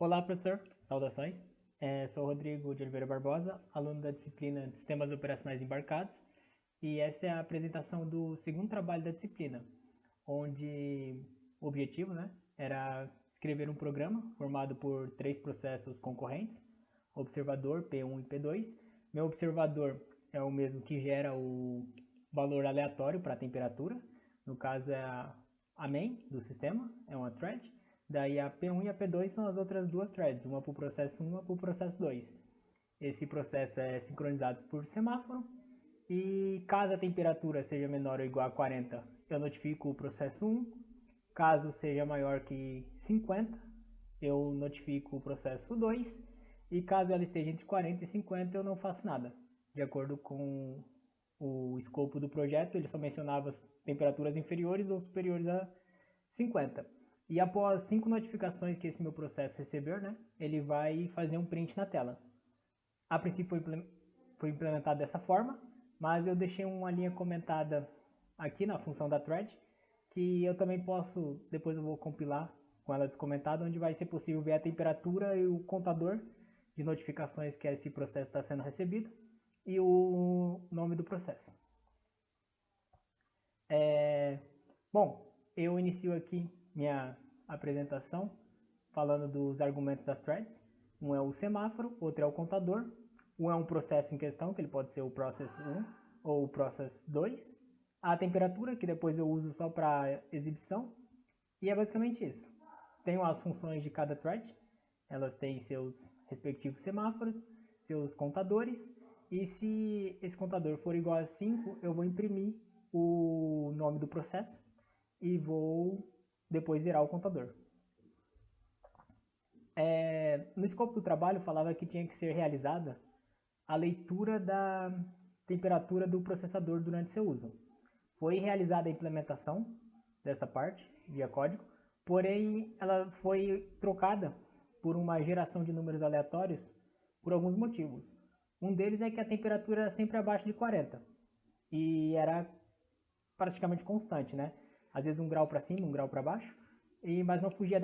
Olá, professor. Saudações. Sou Rodrigo de Oliveira Barbosa, aluno da disciplina de Sistemas Operacionais Embarcados, e essa é a apresentação do segundo trabalho da disciplina, onde o objetivo, era escrever um programa formado por três processos concorrentes, observador, P1 e P2. Meu observador é o mesmo que gera o valor aleatório para a temperatura, no caso é a main do sistema, é uma thread. Daí a P1 e a P2 são as outras duas threads, uma para o processo 1 e uma para o processo 2. Esse processo é sincronizado por semáforo e caso a temperatura seja menor ou igual a 40, eu notifico o processo 1. Caso seja maior que 50, eu notifico o processo 2. E caso ela esteja entre 40 e 50, eu não faço nada. De acordo com o escopo do projeto, ele só mencionava as temperaturas inferiores ou superiores a 50. E após 5 notificações que esse meu processo receber, ele vai fazer um print na tela. A princípio foi implementado dessa forma, mas eu deixei uma linha comentada aqui na função da thread, que eu também posso, depois eu vou compilar com ela descomentada, onde vai ser possível ver a temperatura e o contador de notificações que esse processo está sendo recebido e o nome do processo. Bom, eu inicio aqui minha apresentação falando dos argumentos das threads. Um é o semáforo, outro é o contador. Um é um processo em questão, que ele pode ser o process 1 ou o process 2. A temperatura, que depois eu uso só para exibição. E é basicamente isso. Tenho as funções de cada thread. Elas têm seus respectivos semáforos, seus contadores. E se esse contador for igual a 5, eu vou imprimir o nome do processo e vou depois zerar o contador. No escopo do trabalho falava que tinha que ser realizada a leitura da temperatura do processador durante seu uso. Foi realizada a implementação desta parte via código, porém ela foi trocada por uma geração de números aleatórios por alguns motivos. Um deles é que a temperatura era sempre abaixo de 40 e era praticamente constante, né? Às vezes 1 grau para cima, 1 grau para baixo, mas não fugia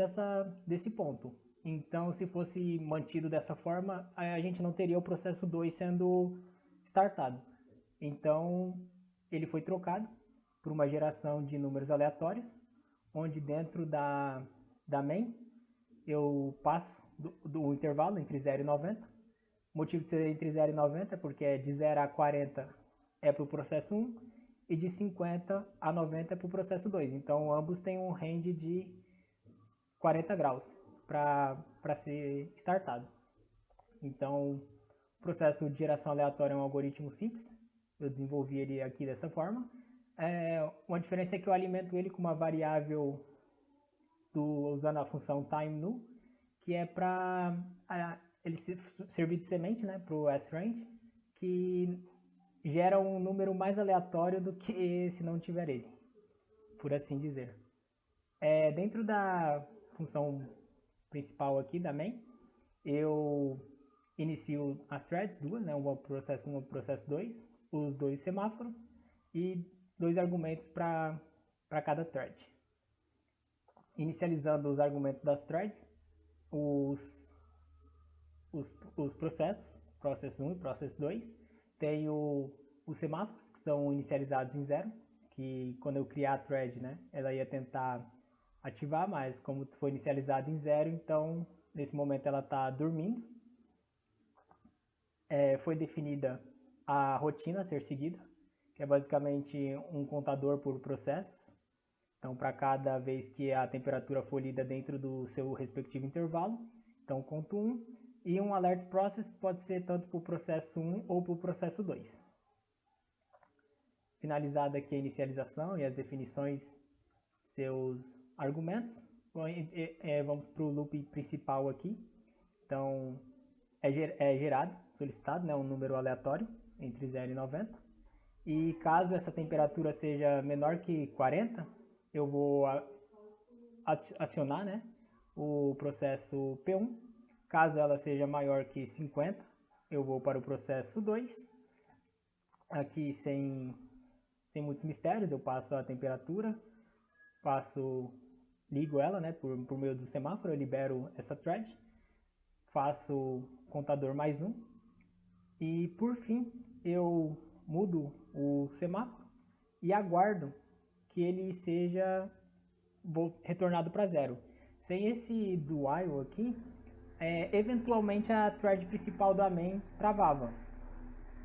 desse ponto. Então, se fosse mantido dessa forma, a gente não teria o processo 2 sendo startado. Então, ele foi trocado por uma geração de números aleatórios, onde dentro da main eu passo do intervalo entre 0 e 90. O motivo de ser entre 0 e 90 é porque de 0 a 40 é para o processo 1 e de 50 a 90 é para o processo 2. Então, ambos têm um range de 40 graus para ser startado. Então, o processo de geração aleatória é um algoritmo simples. Eu desenvolvi ele aqui dessa forma. Uma diferença é que eu alimento ele com uma variável usando a função timeNull, que é para ele servir de semente, para o sRange, que gera um número mais aleatório do que se não tiver ele, por assim dizer. Dentro da função principal aqui da main, eu inicio as threads, duas, uma processo 1 e processo 2, os dois semáforos e dois argumentos para cada thread. Inicializando os argumentos das threads, os processos, process 1 e process 2, tenho os semáforos, que são inicializados em 0, que quando eu criar a thread, ela ia tentar ativar, mas como foi inicializado em 0, então nesse momento ela está dormindo. Foi definida a rotina a ser seguida, que é basicamente um contador por processos. Então, para cada vez que a temperatura for lida dentro do seu respectivo intervalo, então conto 1. E um alert process pode ser tanto para o processo 1 ou para o processo 2. Finalizada aqui a inicialização e as definições, seus argumentos, vamos para o loop principal aqui. Então, é gerado, solicitado, um número aleatório entre 0 e 90. E caso essa temperatura seja menor que 40, eu vou acionar o processo P1. Caso ela seja maior que 50, eu vou para o processo 2. Aqui sem muitos mistérios, eu passo a temperatura, ligo ela por meio do semáforo, eu libero essa thread. faço contador mais 1 e por fim eu mudo o semáforo e aguardo que ele seja retornado para 0. Sem esse do while aqui, eventualmente a thread principal da main travava.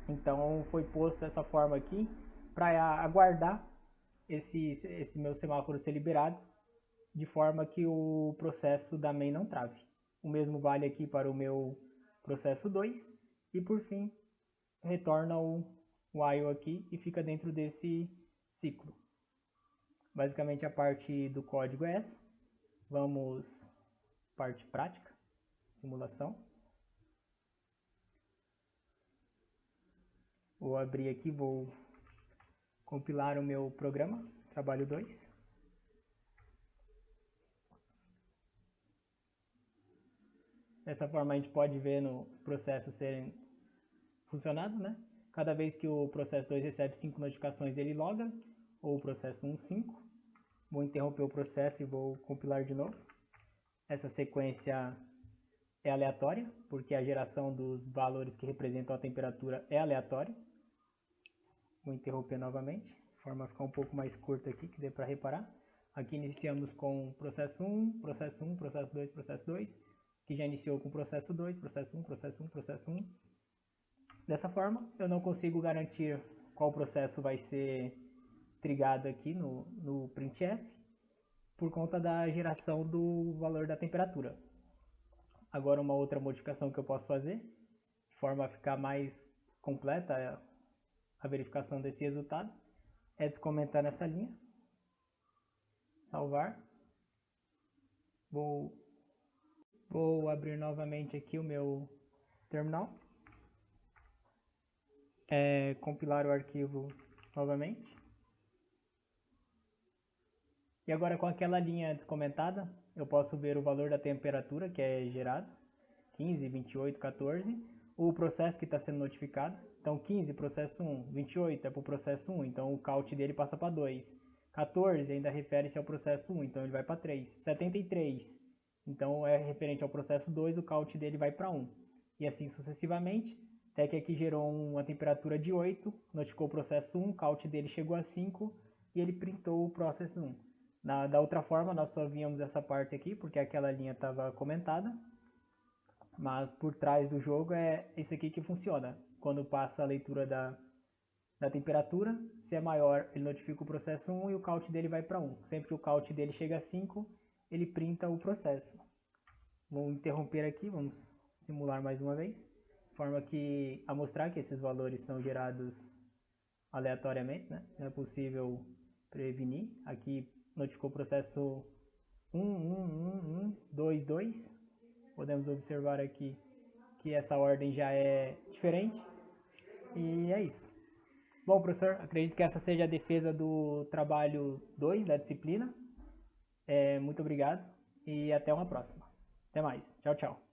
Então foi posto dessa forma aqui para aguardar esse meu semáforo ser liberado, de forma que o processo da main não trave. O mesmo vale aqui para o meu processo 2 e por fim retorna o while aqui e fica dentro desse ciclo. Basicamente a parte do código é essa. Vamos parte prática, simulação. Vou abrir aqui, vou compilar o meu programa, trabalho 2. Dessa forma a gente pode ver os processos serem funcionando, né? Cada vez que o processo 2 recebe 5 notificações, ele loga, ou o processo 1, 5. Vou interromper o processo e vou compilar de novo. Essa sequência é aleatória, porque a geração dos valores que representam a temperatura é aleatória. Vou interromper novamente, de forma a ficar um pouco mais curta aqui, que dê para reparar. Aqui iniciamos com processo 1, processo 1, processo 2, processo 2, que já iniciou com processo 2, processo 1, processo 1, processo 1. Dessa forma, eu não consigo garantir qual processo vai ser trigado aqui no printf, por conta da geração do valor da temperatura. Agora uma outra modificação que eu posso fazer, de forma a ficar mais completa a verificação desse resultado, é descomentar nessa linha, salvar, vou abrir novamente aqui o meu terminal, compilar o arquivo novamente, e agora com aquela linha descomentada, eu posso ver o valor da temperatura que é gerado, 15, 28, 14, o processo que está sendo notificado, então 15, processo 1, 28 é para o processo 1, então o count dele passa para 2, 14 ainda refere-se ao processo 1, então ele vai para 3, 73, então é referente ao processo 2, o count dele vai para 1, e assim sucessivamente, até que aqui gerou uma temperatura de 8, notificou o processo 1, o count dele chegou a 5, e ele printou o processo 1. Da outra forma, nós só víamos essa parte aqui, porque aquela linha estava comentada, mas por trás do jogo é isso aqui que funciona. Quando passa a leitura da temperatura, se é maior, ele notifica o processo 1 e o count dele vai para 1. Sempre que o count dele chega a 5, ele printa o processo. Vou interromper aqui, vamos simular mais uma vez, de forma que a mostrar que esses valores são gerados aleatoriamente, né? Não é possível prevenir. Aqui notificou o processo 11122. Podemos observar aqui que essa ordem já é diferente. E é isso. Bom, professor, acredito que essa seja a defesa do trabalho 2 da disciplina. Muito obrigado e até uma próxima. Até mais. Tchau, tchau.